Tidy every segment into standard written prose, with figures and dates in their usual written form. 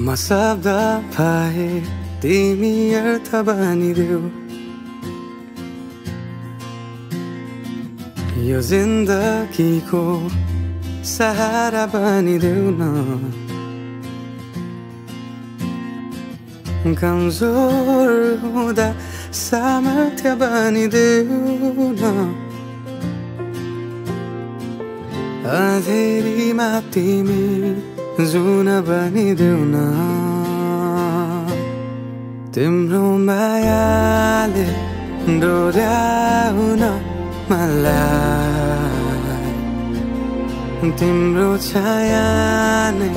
म शब्द भए तिमी अर्थ बनिदेऊ यो जिन्दगीको सहारा बनिदेऊ न कमजोर हुँदा सामर्थ्य बनिदेऊ न अँधेरीमा तिमी जुन बनिदेऊ न तिम्रो मायाले डोर्याउन मलाई तिम्रो छाया नै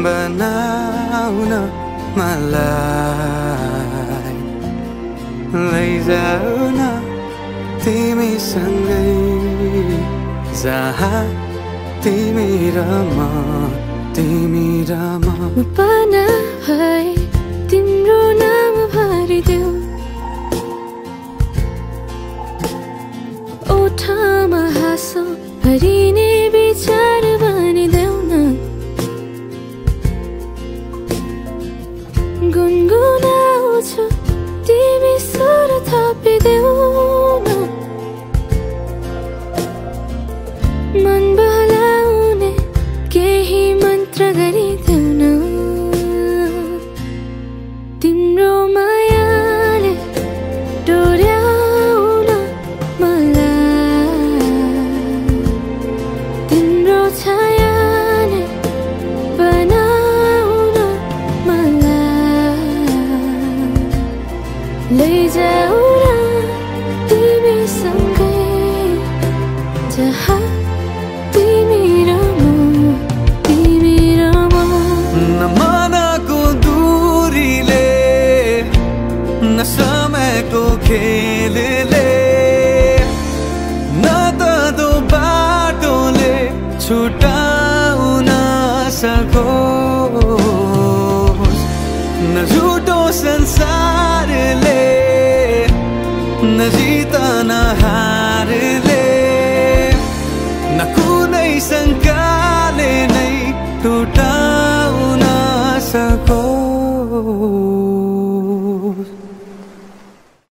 बनाउन मलाई लैजाऊ न तिमीसँगै जहाँ तिमी र म पाना भए तिम्रो नाम भरिदेऊ ओठमा हाँसो भरिने विचार बनिदेऊ न गुनगुनाउँछु तिमी स्वर थपिदेऊ न मन बहलाउने केही मन्त्र गरिदेऊ न तिम्रो मायाले डोर्याउन मलाई तिम्रो छाया नै बनाउन मलाई लैजाऊ न तिमीसँगै जहाँ तिमी र म न मनको दूरीले न समयको खेलले न त दो बाटोले छुटाउन सकोस् न झुटो संसारले न जित न हारले न कुनै शङ्काले नै टुटा